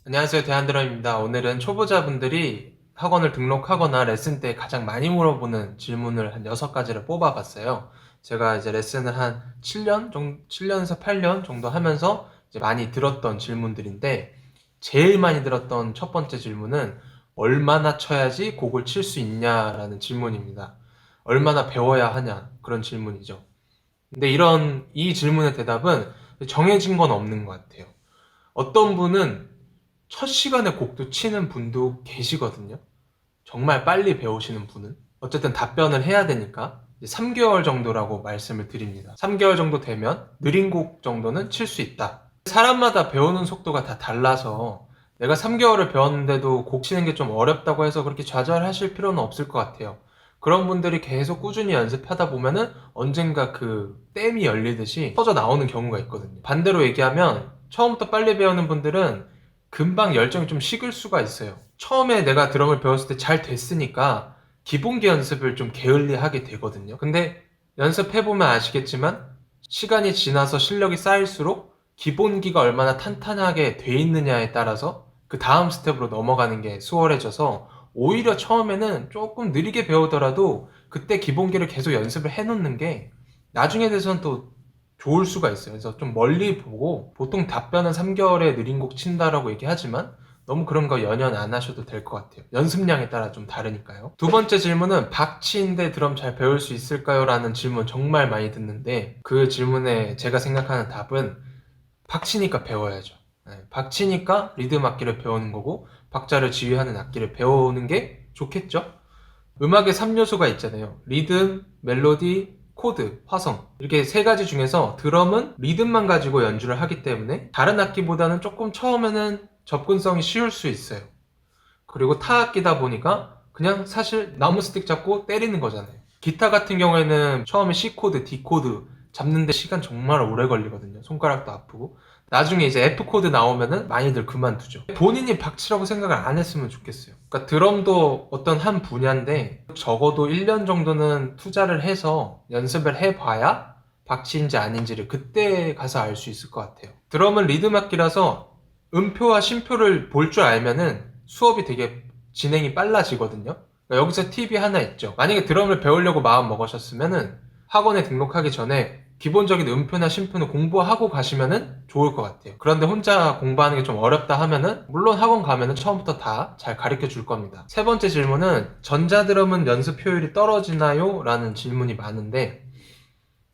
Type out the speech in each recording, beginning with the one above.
안녕하세요. 대한드럼입니다. 오늘은 초보자분들이 학원을 등록하거나 레슨 때 가장 많이 물어보는 질문을 한 6가지를 뽑아봤어요. 제가 이제 레슨을 한 7년에서 8년 정도 하면서 이제 많이 들었던 질문들인데, 제일 많이 들었던 첫 번째 질문은 얼마나 쳐야지 곡을 칠 수 있냐라는 질문입니다. 얼마나 배워야 하냐, 그런 질문이죠. 근데 이 질문의 대답은 정해진 건 없는 것 같아요. 어떤 분은 첫 시간에 곡도 치는 분도 계시거든요. 정말 빨리 배우시는 분은. 어쨌든 답변을 해야 되니까 3개월 정도라고 말씀을 드립니다. 3개월 정도 되면 느린 곡 정도는 칠 수 있다. 사람마다 배우는 속도가 다 달라서 내가 3개월을 배웠는데도 곡 치는 게 좀 어렵다고 해서 그렇게 좌절하실 필요는 없을 것 같아요. 그런 분들이 계속 꾸준히 연습하다 보면은 언젠가 그 댐이 열리듯이 터져 나오는 경우가 있거든요. 반대로 얘기하면 처음부터 빨리 배우는 분들은 금방 열정이 좀 식을 수가 있어요. 처음에 내가 드럼을 배웠을 때 잘 됐으니까 기본기 연습을 좀 게을리하게 되거든요. 근데 연습해보면 아시겠지만 시간이 지나서 실력이 쌓일수록 기본기가 얼마나 탄탄하게 돼 있느냐에 따라서 그 다음 스텝으로 넘어가는 게 수월해져서 오히려 처음에는 조금 느리게 배우더라도 그때 기본기를 계속 연습을 해놓는 게 나중에 돼서는 또 좋을 수가 있어요. 그래서 좀 멀리 보고 보통 답변은 3개월에 느린 곡 친다라고 얘기하지만 너무 그런 거 연연 안 하셔도 될 것 같아요. 연습량에 따라 좀 다르니까요. 두 번째 질문은 박치인데 드럼 잘 배울 수 있을까요? 라는 질문 정말 많이 듣는데 그 질문에 제가 생각하는 답은 박치니까 배워야죠. 네, 박치니까 리듬 악기를 배우는 거고 박자를 지휘하는 악기를 배우는 게 좋겠죠? 음악에 3요소가 있잖아요. 리듬, 멜로디, 코드, 화성. 이렇게 3가지 중에서 드럼은 리듬만 가지고 연주를 하기 때문에 다른 악기보다는 조금 처음에는 접근성이 쉬울 수 있어요. 그리고 타악기다 보니까 그냥 사실 나무 스틱 잡고 때리는 거잖아요. 기타 같은 경우에는 처음에 C코드, D코드 잡는데 시간 정말 오래 걸리거든요. 손가락도 아프고. 나중에 이제 F코드 나오면은 많이들 그만두죠. 본인이 박치라고 생각을 안 했으면 좋겠어요. 그러니까 드럼도 어떤 한 분야인데 적어도 1년 정도는 투자를 해서 연습을 해봐야 박치인지 아닌지를 그때 가서 알 수 있을 것 같아요. 드럼은 리듬 악기라서 음표와 심표를 볼 줄 알면은 수업이 되게 진행이 빨라지거든요. 그러니까 여기서 팁이 하나 있죠. 만약에 드럼을 배우려고 마음 먹으셨으면은 학원에 등록하기 전에 기본적인 음표나 심표는 공부하고 가시면은 좋을 것 같아요. 그런데 혼자 공부하는 게 좀 어렵다 하면은 물론 학원 가면은 처음부터 다 잘 가르쳐 줄 겁니다. 세 번째 질문은 전자드럼은 연습 효율이 떨어지나요? 라는 질문이 많은데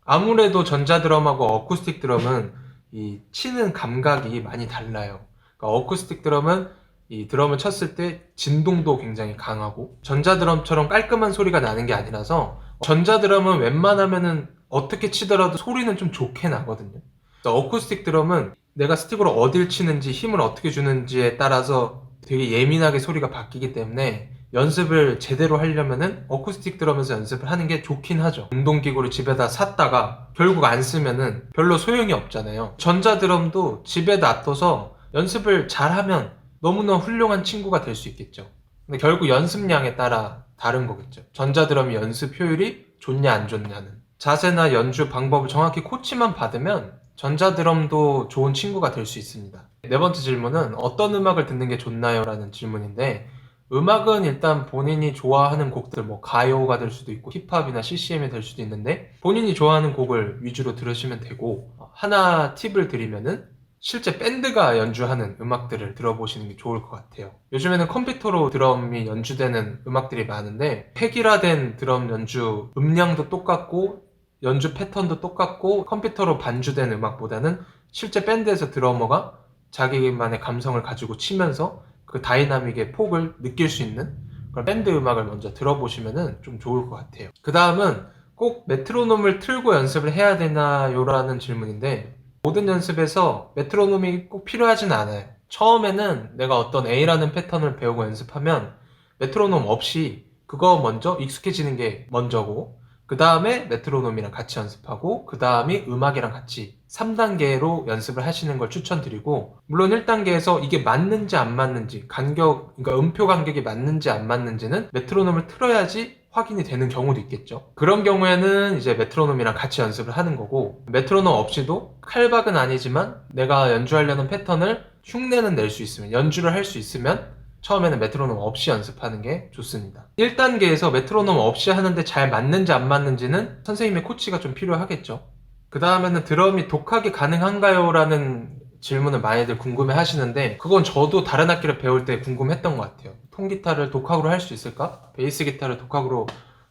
아무래도 전자드럼하고 어쿠스틱 드럼은 이 치는 감각이 많이 달라요. 그러니까 어쿠스틱 드럼은 이 드럼을 쳤을 때 진동도 굉장히 강하고 전자드럼처럼 깔끔한 소리가 나는 게 아니라서 전자드럼은 웬만하면은 어떻게 치더라도 소리는 좀 좋게 나거든요. 어쿠스틱 드럼은 내가 스틱으로 어딜 치는지 힘을 어떻게 주는지에 따라서 되게 예민하게 소리가 바뀌기 때문에 연습을 제대로 하려면은 어쿠스틱 드럼에서 연습을 하는 게 좋긴 하죠. 운동기구를 집에다 샀다가 결국 안 쓰면은 별로 소용이 없잖아요. 전자드럼도 집에 놔둬서 연습을 잘하면 너무나 훌륭한 친구가 될 수 있겠죠. 근데 결국 연습량에 따라 다른 거겠죠. 전자드럼이 연습 효율이 좋냐 안 좋냐는. 자세나 연주 방법을 정확히 코치만 받으면 전자드럼도 좋은 친구가 될 수 있습니다. 네 번째 질문은 어떤 음악을 듣는 게 좋나요? 라는 질문인데 음악은 일단 본인이 좋아하는 곡들, 뭐 가요가 될 수도 있고 힙합이나 CCM이 될 수도 있는데 본인이 좋아하는 곡을 위주로 들으시면 되고 하나 팁을 드리면은 실제 밴드가 연주하는 음악들을 들어보시는 게 좋을 것 같아요. 요즘에는 컴퓨터로 드럼이 연주되는 음악들이 많은데 획일화된 드럼 연주 음량도 똑같고 연주 패턴도 똑같고 컴퓨터로 반주된 음악보다는 실제 밴드에서 드러머가 자기만의 감성을 가지고 치면서 그 다이나믹의 폭을 느낄 수 있는 그런 밴드 음악을 먼저 들어보시면 좀 좋을 것 같아요. 그 다음은 꼭 메트로놈을 틀고 연습을 해야 되나요? 라는 질문인데 모든 연습에서 메트로놈이 꼭 필요하진 않아요. 처음에는 내가 어떤 A라는 패턴을 배우고 연습하면 메트로놈 없이 그거 먼저 익숙해지는 게 먼저고 그 다음에 메트로놈이랑 같이 연습하고 그 다음이 음악이랑 같이 3단계로 연습을 하시는 걸 추천드리고 물론 1단계에서 이게 맞는지 안 맞는지 그러니까 음표 간격이 맞는지 안 맞는지는 메트로놈을 틀어야지 확인이 되는 경우도 있겠죠. 그런 경우에는 이제 메트로놈이랑 같이 연습을 하는 거고 메트로놈 없이도 칼박은 아니지만 내가 연주하려는 패턴을 흉내는 낼 수 있으면, 연주를 할 수 있으면 처음에는 메트로놈 없이 연습하는 게 좋습니다. 1단계에서 메트로놈 없이 하는데 잘 맞는지 안 맞는지는 선생님의 코치가 좀 필요하겠죠. 그 다음에는 드럼이 독학이 가능한가요? 라는 질문을 많이들 궁금해 하시는데, 그건 저도 다른 악기를 배울 때 궁금했던 것 같아요. 통기타를 독학으로 할 수 있을까? 베이스 기타를 독학으로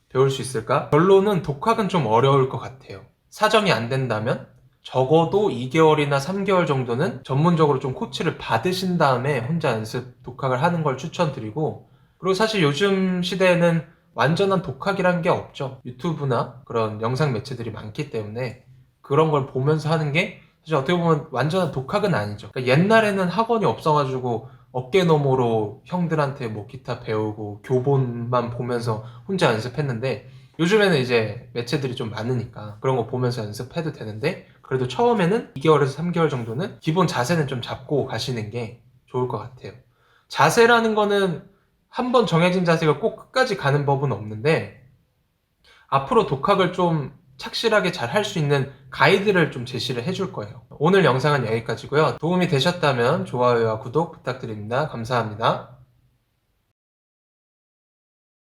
배울 수 있을까? 결론은 독학은 좀 어려울 것 같아요. 사정이 안 된다면 적어도 2개월이나 3개월 정도는 전문적으로 좀 코치를 받으신 다음에 혼자 연습 독학을 하는 걸 추천드리고, 그리고 사실 요즘 시대에는 완전한 독학이란 게 없죠. 유튜브나 그런 영상 매체들이 많기 때문에 그런 걸 보면서 하는 게 사실 어떻게 보면 완전한 독학은 아니죠. 그러니까 옛날에는 학원이 없어가지고 어깨너머로 형들한테 뭐 기타 배우고 교본만 보면서 혼자 연습했는데, 요즘에는 이제 매체들이 좀 많으니까 그런 거 보면서 연습해도 되는데, 그래도 처음에는 2개월에서 3개월 정도는 기본 자세는 좀 잡고 가시는 게 좋을 것 같아요. 자세라는 거는 한 번 정해진 자세가 꼭 끝까지 가는 법은 없는데, 앞으로 독학을 좀 착실하게 잘 할 수 있는 가이드를 좀 제시를 해줄 거예요. 오늘 영상은 여기까지고요. 도움이 되셨다면 좋아요와 구독 부탁드립니다. 감사합니다.